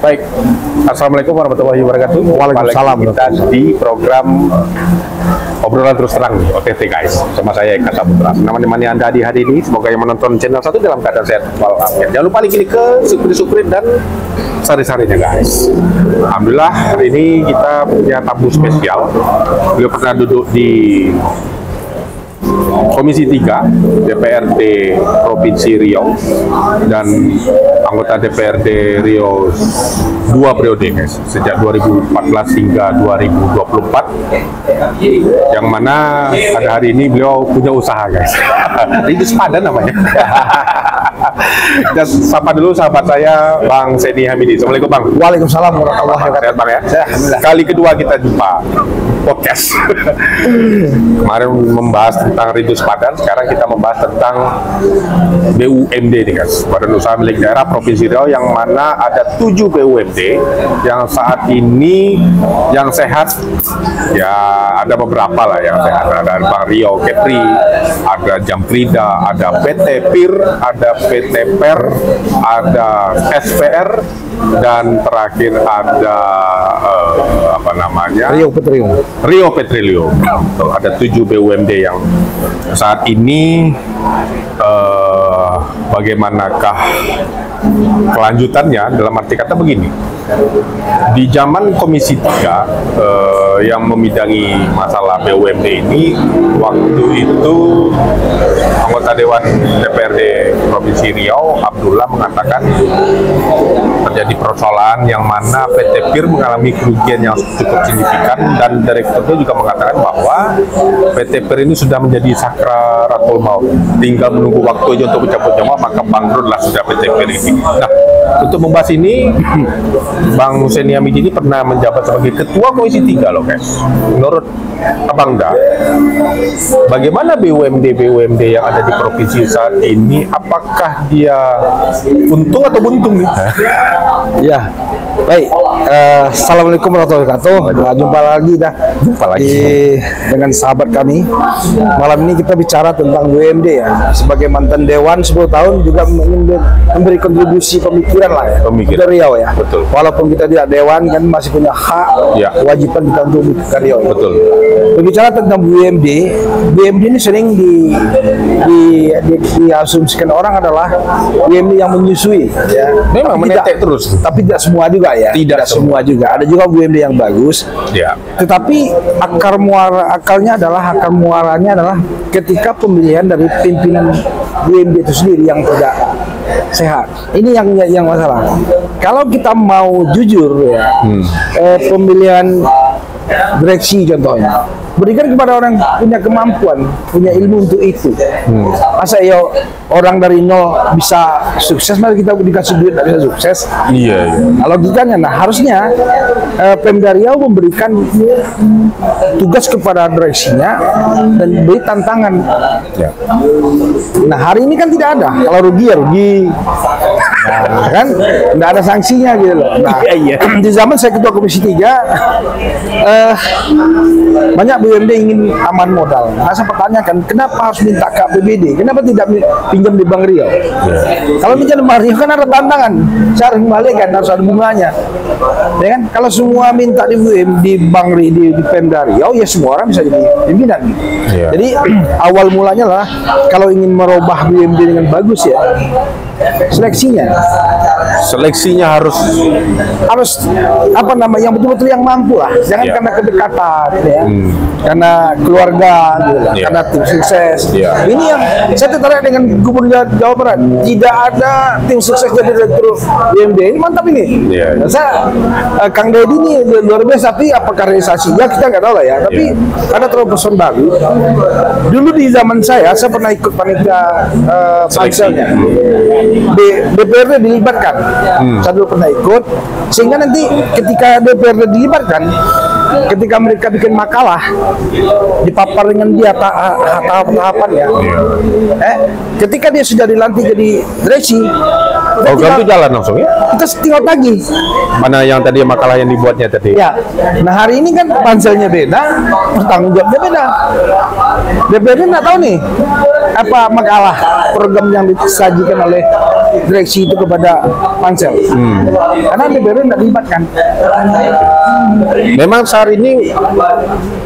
Baik, Assalamualaikum warahmatullahi wabarakatuh. Waalaikumsalam. Kita di program obrolan terus terang OTT guys. Sama saya Eka Saputra. Menemani Anda di hari ini. Semoga yang menonton channel 1 dalam keadaan sehat walafiat. Jangan lupa klik ke subscribe dan sari-sarinya guys. Alhamdulillah hari ini kita punya tamu spesial. Beliau pernah duduk di Komisi 3 DPRD Provinsi Riau dan anggota DPRD Riau 2 periode guys, sejak 2014 hingga 2024, yang mana pada hari ini beliau punya usaha guys. Ridus Padan namanya. Dan sapa dulu sahabat saya Bang Seni Hamidi. Assalamualaikum Bang. Waalaikumsalam warahmatullahi wabarakatuh. Sehat Bang ya? Kali kedua kita jumpa podcast. Kemarin membahas tentang Ridus Padan, sekarang kita membahas tentang BUMD nih guys, Badan Usaha Milik Daerah Provinsi Riau, yang mana ada 7 BUMD yang saat ini yang sehat ya, ada beberapa lah yang sehat. Ada Bang Riau Kepri, ada Jamprida, ada PT PIR, ada PT PER, ada SPR, dan terakhir ada apa namanya, Riau Petroleum. Ada 7 BUMD yang saat ini bagaimanakah kelanjutannya, dalam arti kata begini. Di zaman Komisi 3 yang memidangi masalah BUMD ini, waktu itu anggota Dewan DPRD Provinsi Riau Abdullah mengatakan terjadi persoalan yang mana PT PIR mengalami kerugian yang cukup signifikan, dan direkturnya juga mengatakan bahwa PT PIR ini sudah menjadi sakratul maut, tinggal menunggu waktu aja untuk mencabut nyawa, maka bangkrutlah sudah PT PIR ini. Nah, untuk membahas ini Bang Seni Hamidi ini pernah menjabat sebagai Ketua Komisi 3 loh guys. Menurut Abang Da, bagaimana BUMD yang ada di provinsi saat ini? Apakah dia untung atau buntung nih? Ya, baik. Assalamualaikum warahmatullahi wabarakatuh. Jumpa lagi dengan sahabat kami. Malam ini kita bicara tentang BUMD ya. Sebagai mantan Dewan 10 tahun juga memberi kontribusi pemikiran lah ya. Pemikiran Riau ya. Betul. Walaupun kita tidak Dewan kan masih punya hak, ya, kewajiban kita untuk ke Riau. Ya. Betul. Berbicara tentang BUMD ini sering diasumsikan orang adalah BUMD yang menyusui ya. Memang menetek terus. Tapi tidak semua juga ya. Tidak semua juga. Ada juga BUMD yang bagus. Ya. Tetapi akar muaranya adalah ketika pemilihan dari pimpinan BUMD itu sendiri yang tidak sehat. Ini yang masalah. Kalau kita mau jujur ya, pemilihan direksi contohnya, berikan kepada orang punya kemampuan, punya ilmu untuk itu. Masa ya orang dari nol bisa sukses, mari kita dikasih duit tidak bisa sukses. Iya. Kalau ditanya, nah harusnya Pemda Riau memberikan tugas kepada direksinya dan beri tantangan. Ya. Nah hari ini kan tidak ada. Kalau rugi ya rugi, nah, kan nggak ada sanksinya gitu loh. Nah di zaman saya Ketua Komisi 3 banyak BUMD ingin aman modal. Nah, saya pertanyakan, kenapa harus minta ke APBD? Kenapa tidak pinjam di Bank Riau? Kalau pinjam di Bank Riau kan ada tantangan, saya harus kembalikan, harus ada bunganya. Ya kan? Kalau semua minta di Bank Riau, di Pemda Riau, ya semua orang bisa jadi pimpinan. Jadi awal mulanya lah, kalau ingin merubah BUMD dengan bagus ya, seleksinya harus apa namanya, yang betul-betul yang mampu lah, jangan karena kedekatan ya, karena keluarga gitu lah, karena tim sukses. Ini yang saya tertarik dengan Gubernur Jawa Barat, tidak ada tim sukses jadi direktur BUMD, ini mantap ini. Saya Kang Deddy ini luar biasa, tapi apakah realisasinya kita nggak tahu lah ya, tapi ada terobosan baru. Dulu di zaman saya pernah ikut panitia panselnya. DPRD dilibatkan, saya dulu pernah ikut, sehingga nanti ketika DPRD dilibatkan, ketika mereka bikin makalah, dipapar dengan dia tahap-tahapannya. Ketika dia sudah dilantik jadi direksi, program itu jalan langsung ya? Kita tinggal tagih. Mana yang tadi makalah yang dibuatnya tadi? Ya. Nah hari ini kan panselnya beda, bertanggung jawabnya beda. DPRD nggak tahu nih apa makalah program yang disajikan oleh direksi itu kepada pansel. Karena DPR tidak dilibatkan. Memang saat ini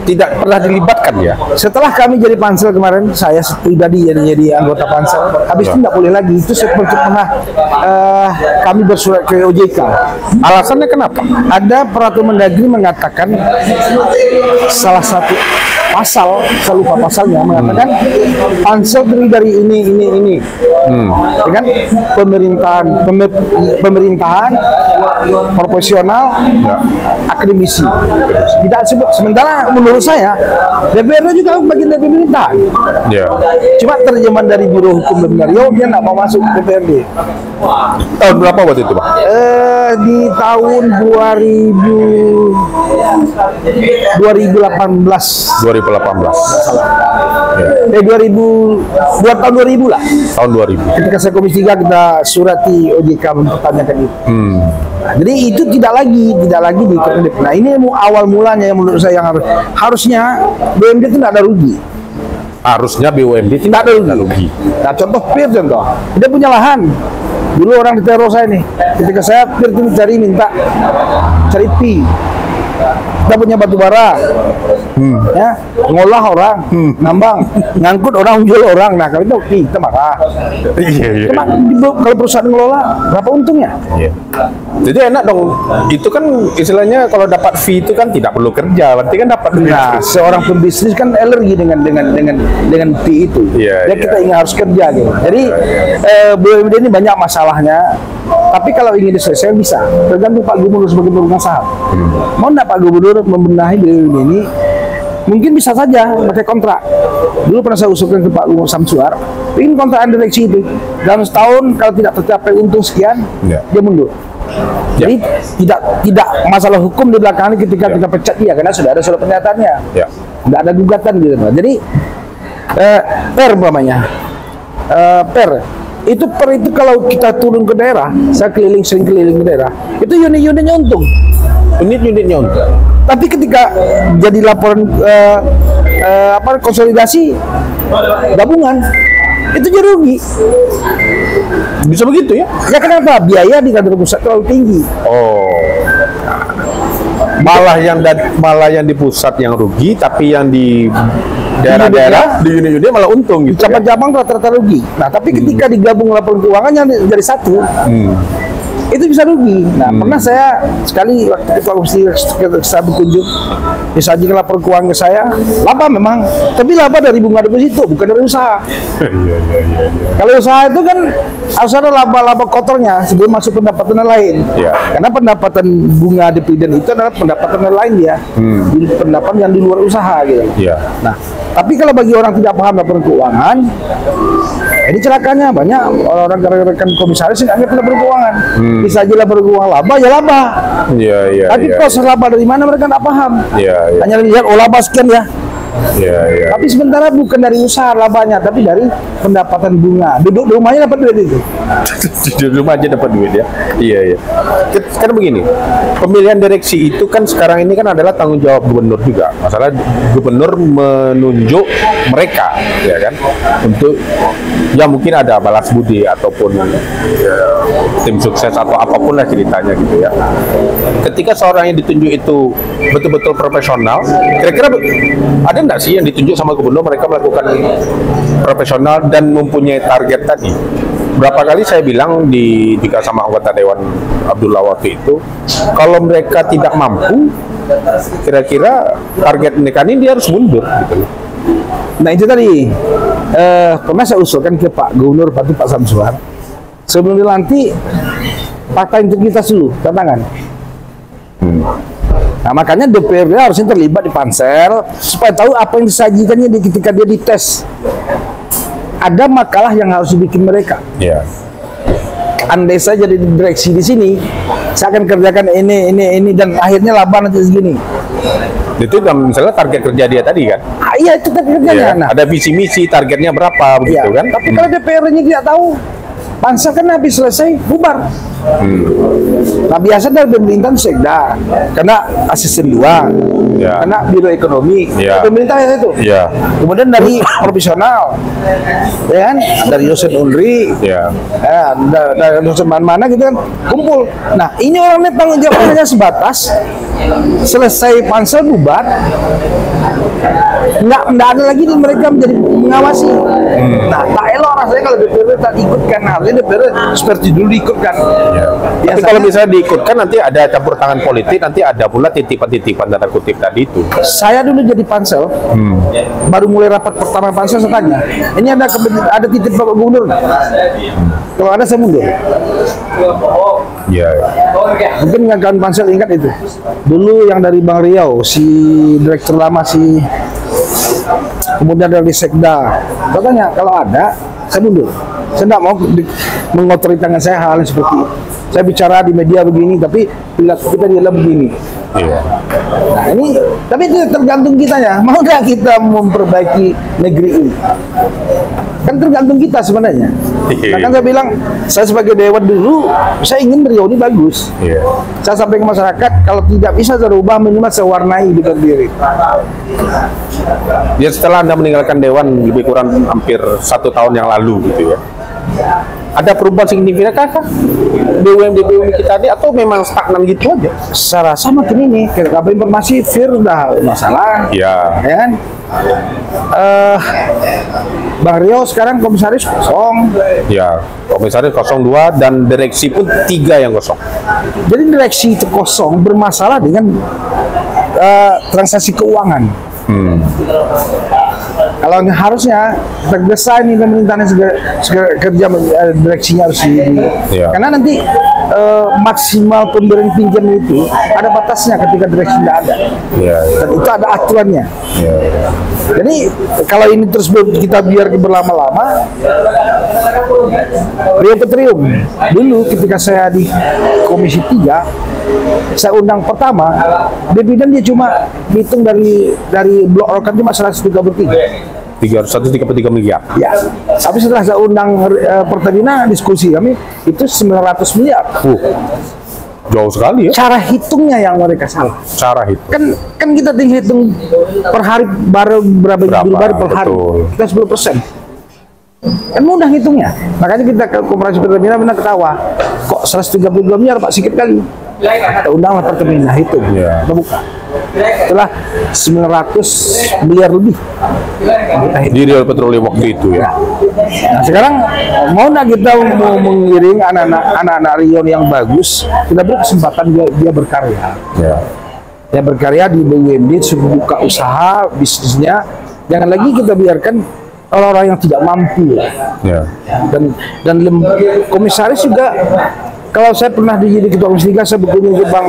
tidak pernah dilibatkan ya. Setelah kami jadi pansel kemarin, saya pribadi jadi anggota pansel. Habis itu tidak boleh lagi. Itu seperti pernah kami bersurat ke OJK. Alasannya kenapa? Ada peraturan Mendagri mengatakan salah satu pasal, saya lupa pasalnya, mengatakan pansel terdiri dari ini. Dengan pemerintahan profesional, akademisi. Tidak sebut. Sementara menurut saya DPR juga bagian dari pemerintahan. Ya. Cuma terjemahan dari Biro Hukum dan Riau dia nggak mau masuk DPRD. Tahun berapa waktu itu, Pak? Di tahun 2018. 2018. Ya. 2000 lah. Tahun 2000. Ketika saya Komisi 3 kita surati OJK mempertanyakan itu. Nah, jadi itu tidak lagi di Kominfo. Nah, ini awal mulanya yang menurut saya yang harusnya BUMD itu tidak ada rugi. Harusnya BUMD Tidak ada rugi. Nah, contoh PIR contoh. Dia punya lahan. Dulu orang diteror saya nih. Ketika saya PIR itu cari pi. Kita punya batu bara, ya, ngolah orang, nambang, ngangkut orang, jual orang. Nah, kalau itu kita marah. Iya. Cuma kalau perusahaan ngelola, berapa untungnya? Iya. Jadi enak dong. Itu kan istilahnya kalau dapat fee itu kan tidak perlu kerja, berarti kan dapat duit. Nah, seorang pembisnis kan alergi dengan fee itu. Iya, Ya iya. kita ingin harus kerja gitu. Jadi BUMD ini banyak masalahnya. Tapi kalau ingin diselesaikan bisa. Tergantung Pak Gubernur sebagai pemegang saham. Mau nggak Pak Gubernur membenahi BUMD ini? Mungkin bisa saja pakai kontrak. Dulu pernah saya usulkan ke Pak Gubernur Samsuar, ingin kontrak direksi itu. Dalam setahun kalau tidak tercapai untung sekian, Ya. dia mundur. Jadi tidak masalah hukum di belakang ini ketika kita pecat dia karena sudah ada surat pernyataannya. Ya. Nggak ada gugatan gitu. Jadi per umpamanya, itu kalau kita turun ke daerah, saya sering keliling ke daerah, itu unit-unitnya untung. Unit-unitnya untuk. Tapi ketika jadi laporan konsolidasi gabungan, itu jadi rugi. Bisa begitu ya? Ya kenapa? Biaya di kantor pusat terlalu tinggi. Oh. Malah yang di pusat yang rugi, tapi yang di daerah-daerah di unit-unit malah untung gitu. Cabang-cabang rata-rata rugi. Nah, tapi ketika digabung laporan keuangan yang jadi satu, itu bisa rugi. Nah, pernah saya sekali waktu ketua komisi saya berkunjung, disajikan laporan keuangan ke saya, laba memang, tapi laba dari bunga deposito, bukan dari usaha. Iya. Kalau usaha itu kan harus ada laba-laba kotornya sebelum masuk pendapatan lain. Iya. Karena pendapatan bunga dividen itu adalah pendapatan lain dia, pendapatan yang di luar usaha gitu. Iya. Nah, tapi kalau bagi orang tidak paham laporan keuangan, ini celakanya banyak orang rekan komisaris yang anggap laporan keuangan. Bisa aja laporan keuangan laba, ya laba. Iya. Tapi proses laba dari mana mereka nggak paham. Iya. Hanya lihat laba sekian ya. Iya. Tapi sementara bukan dari usaha labanya, tapi dari pendapatan bunga. Duduk di rumahnya dapat duit itu. Di rumah aja dapat duit ya. Iya. Karena begini, pemilihan direksi itu kan sekarang ini kan adalah tanggung jawab gubernur juga. Masalah gubernur menunjuk mereka, ya kan, untuk ya mungkin ada balas budi ataupun ya, tim sukses atau apapun lah ceritanya gitu ya. Ketika seorang yang ditunjuk itu betul-betul profesional, kira-kira ada nggak sih yang ditunjuk sama gubernur mereka melakukan profesional dan mempunyai target tadi? Berapa kali saya bilang jika sama anggota Dewan Abdullah waktu itu, kalau mereka tidak mampu, kira-kira target mereka ini dia harus mundur gitu loh. Nah itu tadi pernah saya usulkan ke Pak Gubernur Pak Samsuar, sebelum dilantik fakta integritas dulu tantangan. Nah makanya DPRD harusnya terlibat di pansel supaya tahu apa yang disajikannya ketika dia dites. Ada makalah yang harus dibikin mereka. Iya. Andai saya jadi direksi di sini, saya akan kerjakan ini dan akhirnya laba nanti segini. Itu misalnya target kerja dia tadi kan? Iya itu target kerjanya. Iya. Ada visi misi, targetnya berapa begitu kan? Tapi kalau DPR-nya tidak tahu, pansel kan habis selesai bubar. Nah biasa dari pemerintahan sekda, karena asisten 2, Ya. karena biro ekonomi, Ya. pemerintah itu. Ya. Kemudian dari profesional, ya kan, dari dosen UNRI, Ya. dari dosen mana gitu kan, kumpul. Nah ini orangnya tanggung jawabnya hanya sebatas selesai pansel bubar, nggak ada lagi nih mereka menjadi mengawasi. Nah tak elok rasanya kalau DPR tak ikutkan, harusnya DPR seperti dulu diikutkan. Tapi kalau misalnya diikutkan nanti ada campur tangan politik, nanti ada pula titipan-titipan tanda kutip tadi itu. Saya dulu jadi pansel, baru mulai rapat pertama pansel saya tanya, ini ada titip Bapak Gubernur nggak? Kalau ada saya mundur. Iya. Mungkin nggak kawan pansel ingat itu. Dulu yang dari Bang Riau, si direktur lama si, kemudian dari Sekda. Saya tanya kalau ada, saya mundur. Saya tidak mau mengotori tangan saya hal seperti itu. Saya bicara di media begini, tapi kita di dalam begini. Iya. Nah ini, tapi itu tergantung kitanya. Mau nggak kita memperbaiki negeri ini? Kan tergantung kita sebenarnya. Nah, kan saya bilang, saya sebagai dewan dulu, saya ingin Riau ini bagus. Iya. Saya sampaikan ke masyarakat, kalau tidak bisa terubah minimal saya warnai di berdiri. Ya setelah Anda meninggalkan Dewan lebih kurang hampir 1 tahun yang lalu gitu ya. Ada perubahan signifikan kah BUMD kita ini atau memang stagnan gitu aja? Saya rasa makin ini, apa informasi Fir udah masalah, Ya. ya kan? Bang Riau sekarang komisaris kosong. Ya, komisaris 02 dan direksi pun 3 yang kosong. Jadi direksi itu kosong bermasalah dengan transaksi keuangan. Kalau harusnya tergesa ini pemerintahan segera kerja direksinya harus Ya. karena nanti maksimal pemberian pinjam itu ada batasnya ketika direksi tidak ada. Ya, ya. Dan itu ada aturannya. Ya. Jadi kalau ini terus kita biar berlama-lama, Rio Petrium dulu ketika saya di Komisi 3, saya undang pertama, dividen dia cuma hitung dari blok rokan cuma 133 miliar. Ya, tapi setelah saya undang Pertamina, diskusi kami itu 900 miliar. Jauh sekali ya. Cara hitungnya yang mereka salah. Cara itu. Kan kita tinggal hitung per hari berapa bar per hari. Betul. Kita 10%. Kan mudah hitungnya. Makanya kita ke Koperasi Pertamina benar ketawa. Kok 132 miliar Pak, sedikit kali. Kita undang Pertamina, hitung. Ya. Kita buka. Setelah 900 miliar lebih. Di Rio Petroleum waktu itu ya. Nah sekarang mau nggak kita mau mengiring anak-anak Rio yang bagus, kita beri kesempatan dia berkarya. Ya. Dia berkarya di BUMD, buka usaha bisnisnya. Jangan lagi kita biarkan orang-orang yang tidak mampu. Ya. Dan komisaris juga, kalau saya pernah jadi ketua komisi 3, saya berkunjung ke Bank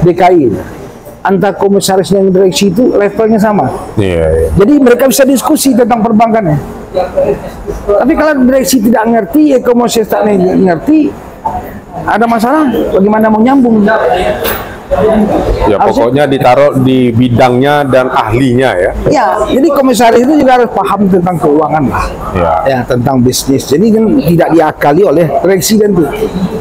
DKI. Antara komisaris dan direksi itu levelnya sama. Iya. Jadi mereka bisa diskusi tentang perbankannya. Tapi kalau direksi tidak ngerti, komisaris tak ngerti, ada masalah, bagaimana mau nyambung? Ya pokoknya ditaruh di bidangnya dan ahlinya ya. Ya, jadi komisaris itu juga harus paham tentang keuangan lah. Ya, tentang bisnis. Jadi kan tidak diakali oleh direksi dan itu.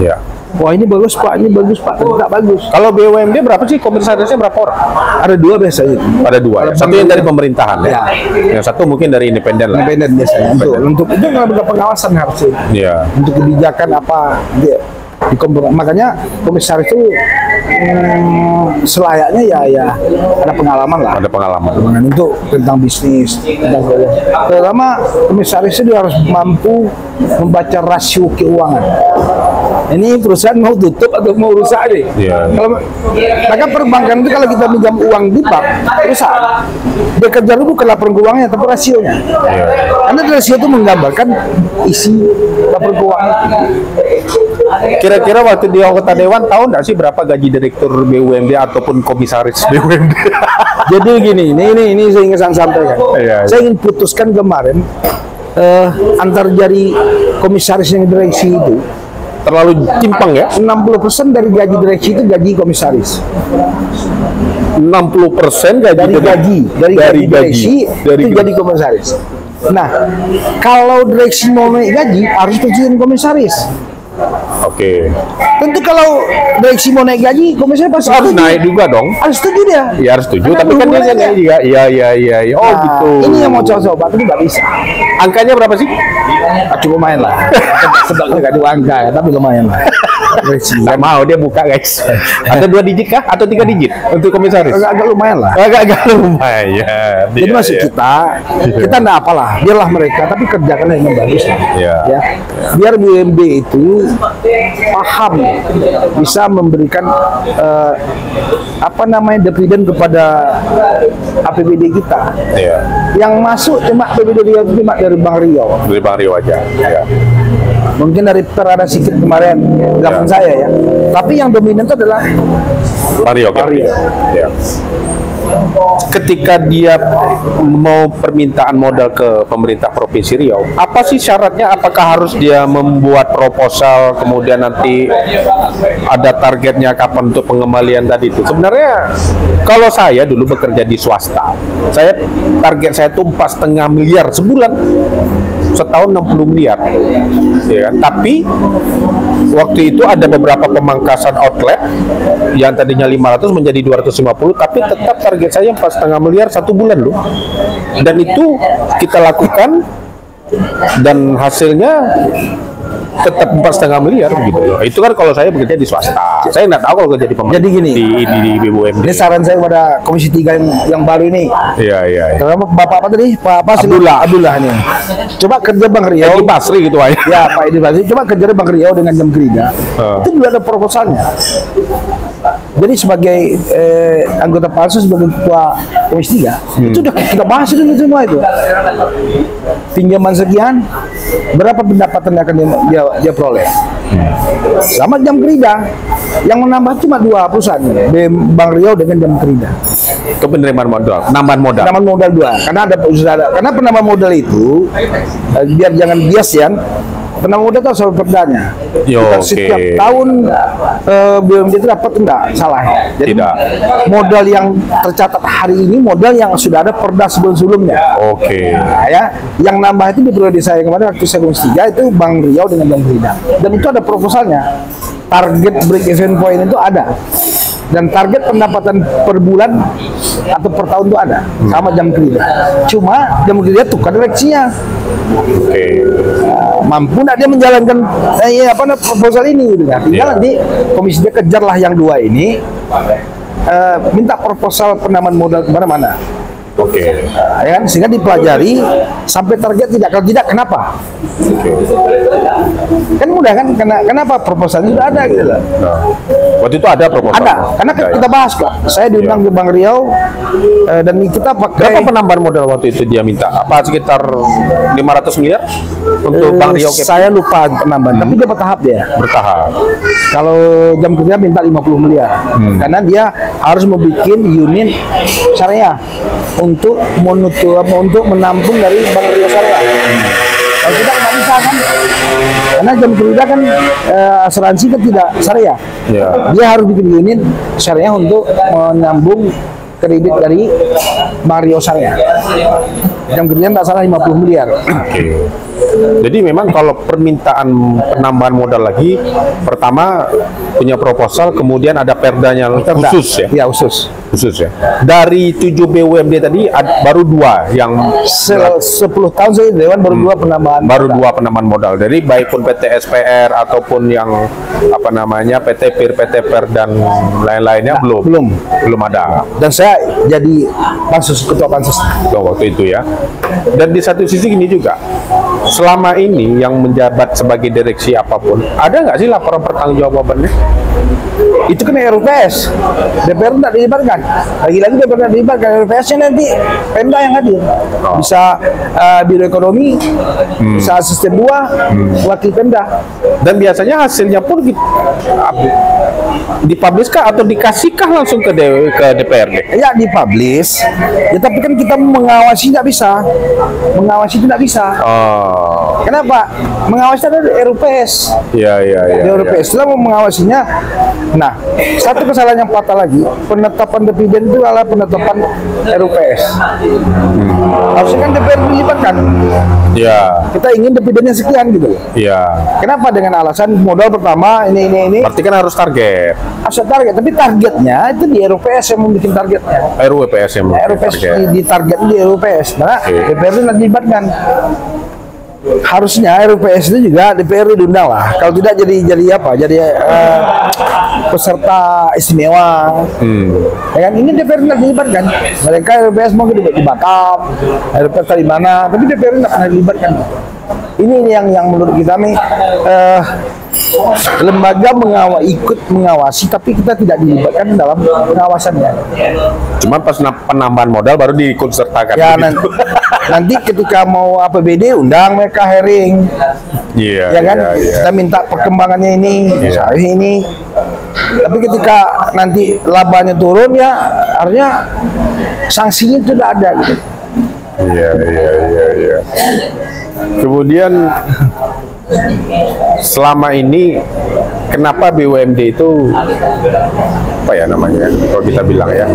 Ya. Wah ini bagus Pak, ini bagus Pak, tidak bagus. Kalau BUMD berapa sih komisarisnya, berapa orang? Ada 2 biasanya. Ada 2 ya. Satu yang dari pemerintahan ya. Ya. Yang satu mungkin dari independen lah. Independen biasanya. Untuk itu nggak ada pengawasan harusnya. Iya. Untuk kebijakan apa dia makanya komisaris itu selayaknya ya ada pengalaman lah. Ada pengalaman. Untuk tentang bisnis, tentang terutama komisaris itu harus mampu membaca rasio keuangan. Ini perusahaan mau tutup atau mau rusak deh. Iya. Kalau maka perbankan itu kalau kita pinjam uang di bank rusak, dia kerja dulu bukan laporan keuangannya tapi rasionya. Iya. Karena rasio itu menggambarkan isi laporan keuangan. Kira-kira waktu di anggota dewan tahu nggak sih berapa gaji direktur BUMD ataupun komisaris BUMD? Jadi gini, ini saya ingin sampaikan. Iya. Saya ingin putuskan kemarin antar jari komisaris yang direksi itu Terlalu timpang ya? 60% dari gaji direksi itu gaji komisaris. 60% gaji dari gaji direksi itu gaji komisaris. Nah, kalau direksi mau naik gaji harus terjun komisaris. Oke. Tentu kalau direksi mau naik gaji, komisioner pasti Harus setuju. naik juga dong. Harus setuju dia. Ya harus setuju, Karena tapi kan dia hubungannya. juga. Iya. Oh Nah, gitu. ini yang mau coba tapi nggak bisa. Angkanya berapa sih? Cukup lumayan lah. Sebabnya nggak diangka ya, tapi lumayan lah. Direksi. Nggak mau dia buka guys. Ada 2 digit kah atau 3 digit untuk komisaris? Agak lumayan lah. Agak lumayan. Jadi Iya, maksud iya. kita nggak apalah, biarlah mereka, tapi kerjakan yang bagus lah. Iya. Ya, biar BUMD itu paham, bisa memberikan dividen kepada APBD kita. Iya. Yang masuk cuma APBD Riau itu cuma dari Bang Riau. Dari Bang Rio aja. Iya. Mungkin dari Per ada sedikit kemarin zaman Ya. saya ya. Tapi yang dominan itu adalah Bang Rio. Bang Rio. Iya. Ketika dia mau permintaan modal ke pemerintah Provinsi Riau, apa sih syaratnya? Apakah harus dia membuat proposal, kemudian nanti ada targetnya kapan untuk pengembalian tadi itu? Sebenarnya kalau saya dulu bekerja di swasta, target saya tuh 4,5 miliar sebulan, setahun 60 miliar, ya kan? Tapi waktu itu ada beberapa pemangkasan outlet yang tadinya 500 menjadi 250, tapi tetap target saya 4,5 miliar satu bulan loh. Dan itu kita lakukan dan hasilnya tetap 4,5 miliar gitu loh. Itu kan kalau saya bekerja di swasta. Saya nggak tahu kalau kerja di pemerintah. Jadi gini, di BUMD. ini saran saya kepada Komisi 3 yang baru ini. Iya. Karena Bapak apa tadi? Pak Abdullah ini. Coba kerja Bang Riau. Edi Basri gitu aja. Ya Pak Edi Basri. Coba kerja Bang Riau dengan jam kerja. Itu juga ada proposalnya. Jadi sebagai anggota pansus, sebagai ketua Komisi 3, itu udah kita bahas dulu semua itu. Pinjaman sekian, berapa pendapatan yang akan dia peroleh. Sama jam kerja, yang menambah cuma 2 perusahaan, Bang Riau dengan jam kerja. Ke penerimaan modal, nambahan modal. Penambahan modal 2, karena penambahan modal itu biar jangan bias ya. Penambahan modal itu harus perdanya. Yo, Setiap oke. tahun BUMD itu dapat enggak salah. Jadi Tidak. modal yang tercatat hari ini modal yang sudah ada perda sebelumnya. Oke. Nah, ya, yang nambah itu di periode saya kemarin waktu saya Komisi 3 itu Bang Riau dengan Bang Rida. Dan itu ada proposalnya. Target break even point itu ada. Dan target pendapatan per bulan atau per tahun itu ada sama jam kerja. Cuma jam kerja tukar direksinya. Oke. Mampu nggak dia menjalankan proposal ini gitu kan. Tinggal nanti Komisi dia kejarlah yang 2 ini, minta proposal penambahan modal kemana-mana. Oke. Ya kan, sehingga dipelajari sampai target tidak. Kalau tidak, kenapa? Kan mudah kan? Kenapa proposalnya sudah ada gitu loh. Nah, waktu itu ada proposal. Ada, karena kita bahas kok. Saya diundang ke Bang Riau dan kita pakai. Berapa penambahan modal waktu itu dia minta? Apa sekitar 500 miliar untuk Bang Rio? Saya lupa penambahan, tapi dia bertahap dia. Bertahap. Kalau jam kerja minta 50 miliar, karena dia harus membuat unit syariah untuk menampung dari Bang Rio syariah. Kalau kita nggak bisa kan, karena jam kerja kan asuransi kan tidak syariah. Ya. Dia harus bikin unit syariah untuk menyambung kredit dari Bang Rio syariah. Jam kerja nggak salah 50 miliar. Oke. Jadi memang kalau permintaan penambahan modal lagi, pertama punya proposal, kemudian ada perdanya khusus ya? Ya khusus. Khusus ya. Dari 7 BUMD tadi baru 2 yang 10 tahun saya di Dewan baru 2 penambahan. baru 2 penambahan modal. Jadi baik pun PT SPR ataupun yang PT PIR, PT PER dan lain-lainnya belum ada. Dan saya jadi ketua pansus Waktu itu ya. Dan di satu sisi gini juga, selama ini yang menjabat sebagai direksi apapun, ada nggak sih laporan pertanggungjawabannya? itu kan RUPS, DPR tidak dilibatkan. Lagi-lagi DPR tidak dilibatkan, RUPS-nya nanti Pemda yang hadir. Bisa Biro Ekonomi, bisa asisten 2, wakil Pemda. Dan biasanya hasilnya pun dipubliskah atau dikasihkah langsung ke DPRD? Ya dipublish, ya tapi kan kita mengawasi tidak bisa, mengawasi itu tidak bisa. Oh. Kenapa? Mengawasi ada RUPS. Iya, iya, iya. RUPS setelah mau mengawasinya. Nah, satu kesalahan yang fatal lagi, penetapan dividen itu adalah penetapan RUPS. Harusnya kan DPR dilibatkan. Iya. Kita ingin dividennya sekian gitu. Iya. Kenapa? Dengan alasan modal pertama ini. Berarti kan harus target. Harus target, tapi targetnya itu di RUPS yang membuat targetnya. RUPS yang RUPS di target di RUPS. Nah, DPR itu dilibatkan. Harusnya RUPS itu juga DPR diundang lah. Kalau tidak jadi apa? Jadi peserta istimewa. Ya kan ini DPR tidak dilibatkan. Mereka RUPS mau di Batam, RUPS di mana, tapi DPR tidak pernah dilibatkan. Ini yang menurut kita nih lembaga ikut mengawasi, tapi kita tidak dilibatkan dalam pengawasannya. Cuma pas penambahan modal baru diikut sertakan. Ya, gitu. nanti ketika mau APBD undang mereka hearing. Iya. Ya kan? Iya, iya. Kita minta perkembangannya ini. Tapi ketika nanti labanya turun ya harusnya sanksinya sudah ada gitu. Iya. Kemudian selama ini kenapa BUMD itu apa ya namanya kalau kita bilang ya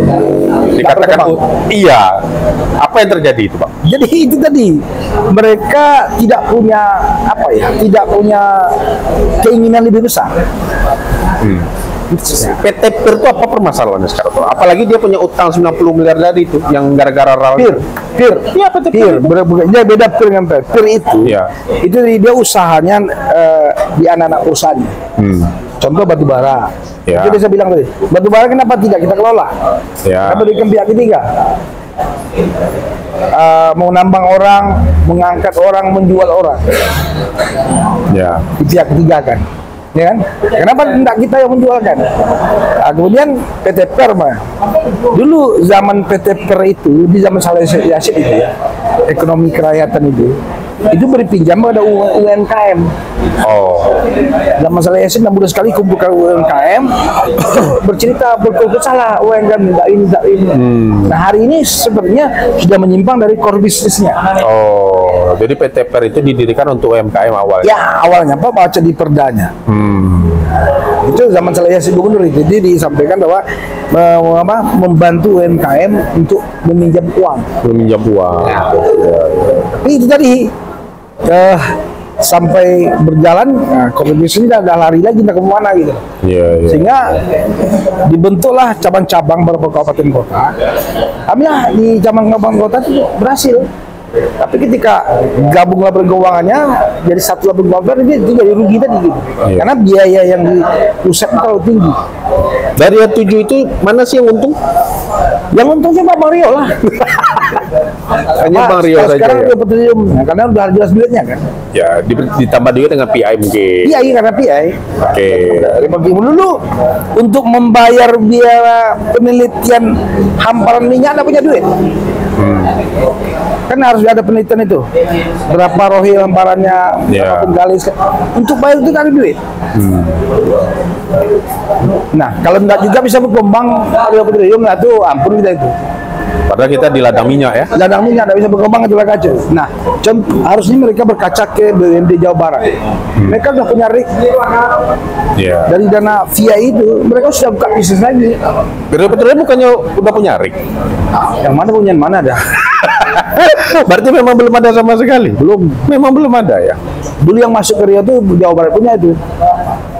dikatakan iya, apa yang terjadi itu Pak? Jadi itu tadi mereka tidak punya keinginan lebih besar. PT PIR itu apa permasalahannya sekarang? Apalagi dia punya utang 90 miliar tadi itu yang gara-gara PIR. Iya, PT PIR. Dia beda PIR dengan PIR. PIR itu, itu dia usahanya di anak-anak perusahaannya. Contoh batu bara. Itu bisa bilang tadi, batu bara kenapa tidak kita kelola? Kenapa berikan pihak ketiga? Mau nambang orang, mengangkat orang, menjual orang. Di pihak ketiga kan. Ya kan? Kenapa tidak kita yang menjualkan? Nah, kemudian PT PER mah. Dulu zaman PT PER itu di zaman Saleh Yassin itu ya, ekonomi kerakyatan itu beri pinjam pada UMKM. Zaman Saleh Yassin 6 bulan sekali kumpulkan UMKM bercerita berkeluh kesah UMKM minta ini. Nah hari ini sebenarnya sudah menyimpang dari core bisnisnya. Jadi PT PER itu didirikan untuk UMKM awalnya? Ya awalnya Pak baca di perdanya. Itu zaman Saleh Yassin gubernur itu jadi disampaikan bahwa membantu UMKM untuk meminjam uang. Itu tadi sampai berjalan, kompetisi ini udah lari lagi ke mana gitu. Sehingga dibentuklah cabang-cabang beberapa kabupaten kota. Alhamdulillah di cabang-cabang kota itu berhasil. Tapi ketika gabunglah keuangannya jadi satu keuangan itu jadi rugi tadi gitu. Karena biaya yang di pusat terlalu tinggi. Dari yang 7 itu mana sih yang untung? Yang untungnya Pak Mario lah. Hanya Bang Rio saja. Sekarang udah petroleum, karena udah jelas duitnya kan. Ya, ditambah juga dengan PI mungkin. PI karena PI. Bagi dulu untuk membayar biaya penelitian hamparan minyak nggak punya duit. Kan harus ada penelitian itu. Berapa rohil hamparannya, berapa penggalis. Untuk bayar itu kan ada duit. Nah, kalau enggak juga bisa berkembang petroleum lah tuh, ampun kita itu. Padahal kita di ladang minyak ya. Ladang minyak tidak bisa berkembang itu kacau. Nah, harusnya mereka berkaca ke BUMD Jawa Barat. Mereka sudah punya rig. Dari dana via itu mereka sudah buka bisnis lagi. Betul-betul bukannya udah punya rig? Yang mana punya mana ada? Berarti memang belum ada sama sekali. Memang belum ada ya. Dulu yang masuk ke Rio itu Jawa Barat punya itu.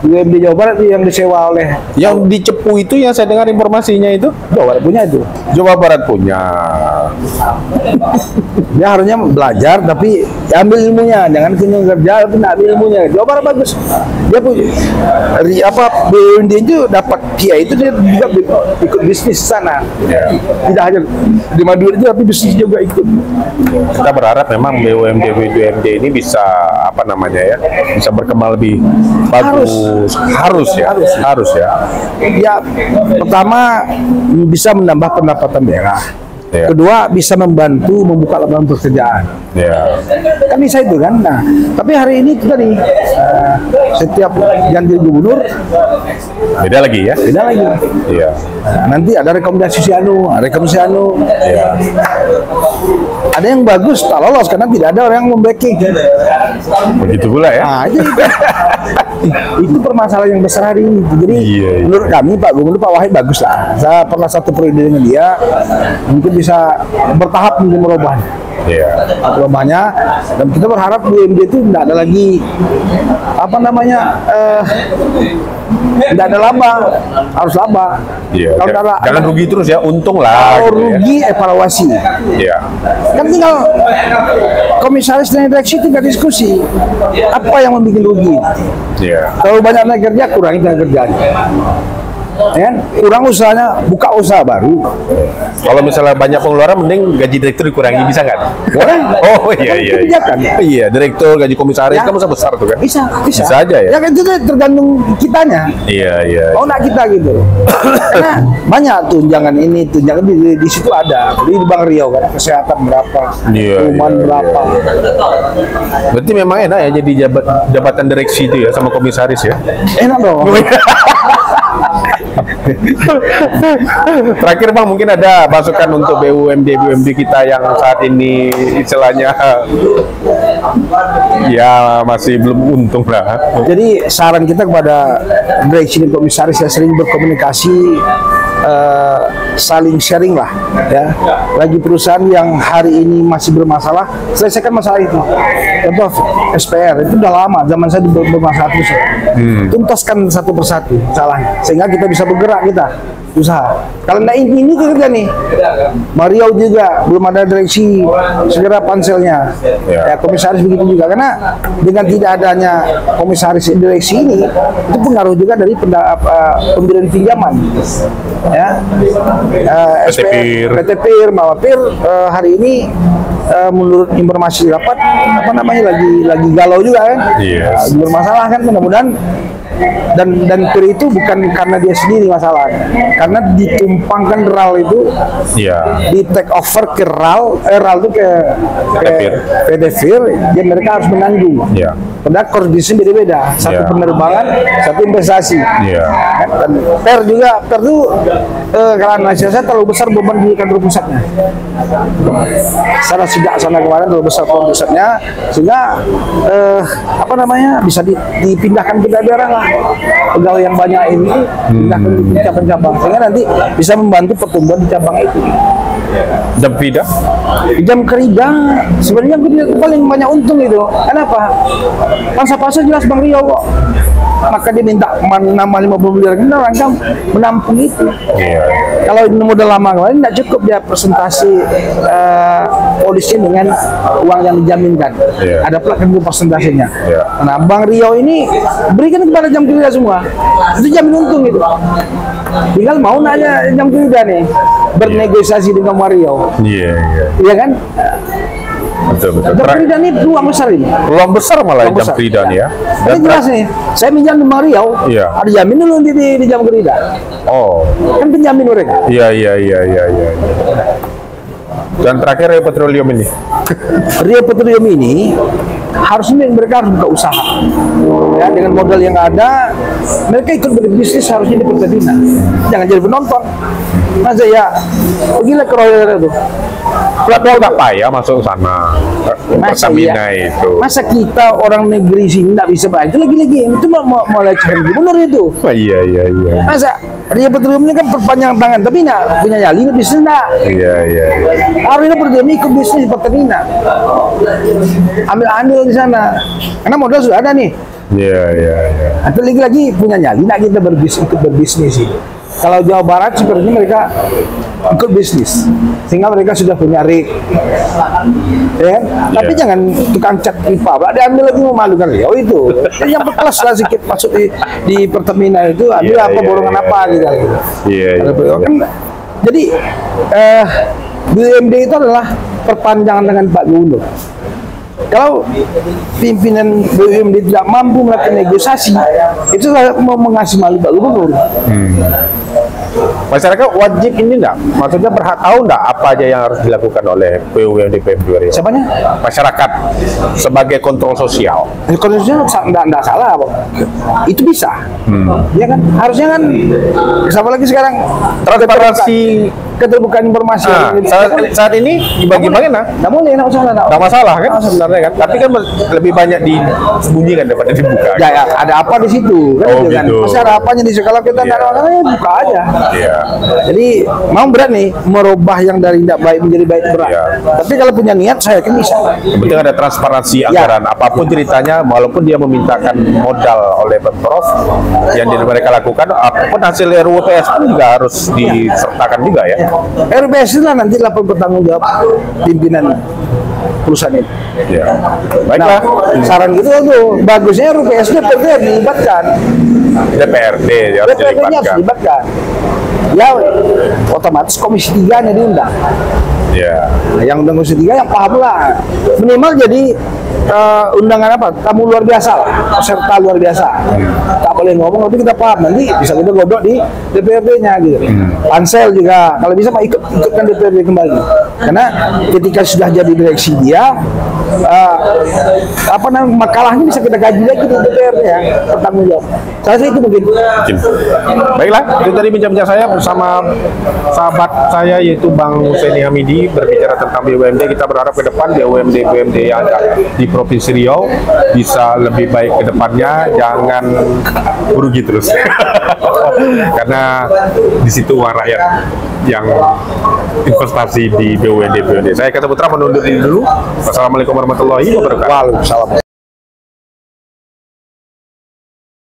BUMD Jawa Barat yang disewa oleh yang di Cepu itu yang saya dengar informasinya itu Jawa Barat punya itu. Jawa Barat punya. Dia harusnya belajar tapi ambil ilmunya, jangan kunjung kerja tapi ambil ilmunya. Jawa Barat bagus. Dia punya BUMD itu dapat PIA itu dia juga ikut bisnis sana. Tidak hanya di Madura itu tapi bisnis juga ikut. Kita berharap memang BUMD ini bisa bisa berkembang lebih bagus. Harus ya. Ya, pertama bisa menambah pendapatan daerah. Ya. Kedua, bisa membantu membuka lapangan pekerjaan. Ya. Kan bisa itu kan. Nah, tapi hari ini itu tadi setiap ganti gubernur Beda lagi ya. beda lagi. Iya. Nah, nanti ada rekomendasi si anu, rekomendasi anu. Iya. Ada yang bagus tak lolos karena tidak ada orang yang membacking. Begitu pula ya. Nah, jadi itu permasalahan yang besar hari ini. Jadi Iya. menurut kami Pak Gubernur Pak Wahid bagus lah. Saya pernah satu periode dengan dia, mungkin bisa bertahap mungkin merubah. Iya. Rumahnya, dan kita berharap BUMD itu tidak ada lagi apa namanya tidak ada laba, harus laba. Iya. Kalau ada, Jangan rugi terus ya, untung lah. kalau gitu ya. rugi evaluasi. Iya. Kan tinggal komisaris dan direksi tinggal diskusi apa yang membuat rugi. Iya. Kalau banyak tenaga kerja, kurangi tenaga kerja. Ya kan? Kurang usahanya, buka usaha baru. Kalau misalnya banyak pengeluaran, mending gaji direktur dikurangi, bisa nggak? Boleh. Oh iya iya. Kebijakan. Iya, direktur gaji komisaris Ya. kan masa besar tuh kan? Bisa Bisa aja ya? Ya kan itu tergantung kitanya. Iya iya. Oh, nak kita gitu. Karena banyak tunjangan ini, tunjangan di situ ada. Di Bang Riau kan, kesehatan berapa, Iya, rumah iya, berapa. Berarti memang enak ya jadi jabatan direksi itu ya sama komisaris ya? Enak dong. Terakhir Bang, mungkin ada masukan untuk BUMD kita yang saat ini istilahnya ya masih belum untung lah. Jadi saran kita kepada direksi dan komisaris yang sering berkomunikasi, saling sharing lah ya. Lagi perusahaan yang hari ini masih bermasalah, selesaikan masalah itu. Contoh SPR itu udah lama, zaman saya bermasalah terus. Tuntaskan satu persatu salahnya, sehingga kita bisa bergerak kita usaha. Kalau nggak ini kerja nih, Mario juga belum ada direksi, segera panselnya. Ya, komisaris begitu juga, karena dengan tidak adanya komisaris direksi ini, itu pengaruh juga dari pemberian pinjaman. Ya, PT PIR, Mawapir hari ini menurut informasi dapat apa namanya lagi galau juga kan, bermasalah kan, mudah-mudahan dan PIR itu bukan karena dia sendiri masalah, karena ditumpangkan RAL itu di take over ke RAL itu ke PT PIR, dia mereka harus menanggung. Padahal core bisnis beda-beda, satu penerbangan, satu investasi. Dan PIR juga, PIR itu kalau analisa saya terlalu besar beban di kantor pusatnya. Secara sejak sana kemarin terlalu besar kantor pusatnya, sehingga apa namanya bisa dipindahkan ke daerah lah. Pegawai yang banyak ini pindahkan di cabang-cabang, sehingga nanti bisa membantu pertumbuhan di cabang itu. Jam kerja? Jam kerja sebenarnya paling banyak untung itu. Kenapa? Pasar-pasar jelas Bang Rio kok. Maka dia minta nama 50 miliar, kita orang kan menampung itu. Kalau ini modal lama kemarin tidak cukup dia presentasi polisi dengan uang yang dijaminkan. Ada pula kan persentasenya. Nah, Bang Rio ini berikan kepada jam kerja semua. Itu jamin untung itu. Tinggal mau nanya jam kerja nih, bernegosiasi dengan Mario. Iya kan? Betul. Jam kerja ini peluang besar ini. Peluang besar malah jam kerja nih ya. Ini jelas nih, saya minjam di Mario, ada jamin dulu di jam kerja. Oh. Kan penjamin mereka. Iya. Dan terakhir Rio Petroleum ini. Rio Petroleum ini harusnya mereka harus buka usaha. Ya, dengan modal yang ada, mereka ikut berbisnis harusnya di Pertamina. Jangan jadi penonton. Masa ya, pergilah ke Royal itu. Platform nggak payah masuk sana. Pertamina itu. Masa kita orang negeri sini nggak bisa bayar? Itu lagi-lagi itu mau lecehkan gubernur itu. Iya. Masa Rio Petroleum ini kan perpanjang tangan, tapi nggak punya nyali bisnis nggak? Iya. Rio Petroleum ikut bisnis di Pertamina. Ambil di sana. Karena modal sudah ada nih. Iya. Atau lagi-lagi punya nyali nggak kita ikut berbisnis ini. Kalau Jawa Barat sepertinya mereka ikut bisnis, sehingga mereka sudah punya rig, ya. Tapi jangan tukang cat pipa, diambil lagi memalukan Rio itu. Yang berkelas lah sedikit masuk di Pertamina itu, ambil apa borongan apa gitu. Jadi BUMD itu adalah perpanjangan dengan Pak Gubernur. Kalau pimpinan BUMD tidak mampu melakukan negosiasi, itu mau mengasih malu Pak Gubernur. Masyarakat wajib ini enggak? Maksudnya berhak tahu enggak apa aja yang harus dilakukan oleh BUMD PMD Riau? Siapanya? Masyarakat sebagai kontrol sosial. Konstitusinya enggak salah, Bang. Itu bisa. Ya kan? Harusnya kan siapa lagi sekarang Transparansi keterbukaan informasi. saat ini dibagi-bagi nah. Enggak boleh, enggak masalah. Nggak masalah kan sebenarnya kan, tapi kan lebih banyak disembunyikan daripada dibuka. Ya, ada apa di situ kan, Oh, gitu kan. gitu. Masih ada apanya di situ. Kalau kita nggak ada apa-apa, buka aja. Iya. Jadi mau berat nih merubah yang dari tidak baik menjadi baik berat. Iya. Tapi kalau punya niat saya yakin bisa. Yang penting ada transparansi anggaran, apapun ceritanya, walaupun dia memintakan modal oleh Pemprov, yang mereka lakukan, apapun hasil RUU PS pun juga harus disertakan juga ya. RBS lah nanti lah bertanggung jawab pimpinan perusahaan ini. Ya. Baiklah. Saran gitu tuh, bagusnya RUPS DPRD dilibatkan. DPRD harus DPRD-nya harus dilibatkan. dilibatkan. Ya, otomatis Komisi 3-nya diundang. Ya. Nah, yang undang Komisi 3 yang paham lah. Minimal jadi undangan apa? Tamu luar biasa lah, peserta luar biasa. Tak boleh ngomong, tapi kita paham. Nanti bisa kita godok di DPRD-nya gitu. Pansel juga, kalau bisa mah ikutkan DPRD kembali. Karena ketika sudah jadi direksi dia, apa namanya, makalahnya bisa kita gaji lagi di DPRD ya, bertanggung jawab. Saya sih itu mungkin. Baiklah, itu tadi bincang-bincang saya bersama sahabat saya yaitu Bang Husseini Hamidi berbicara tentang BUMD. Kita berharap ke depan BUMD yang ada di Provinsi Riau bisa lebih baik ke depannya, jangan merugi terus. Karena di situ uang rakyat yang investasi di BUMD. Saya Kata Putra menundur diri dulu. Wassalamualaikum warahmatullahi wabarakatuh. Waalaikumsalam.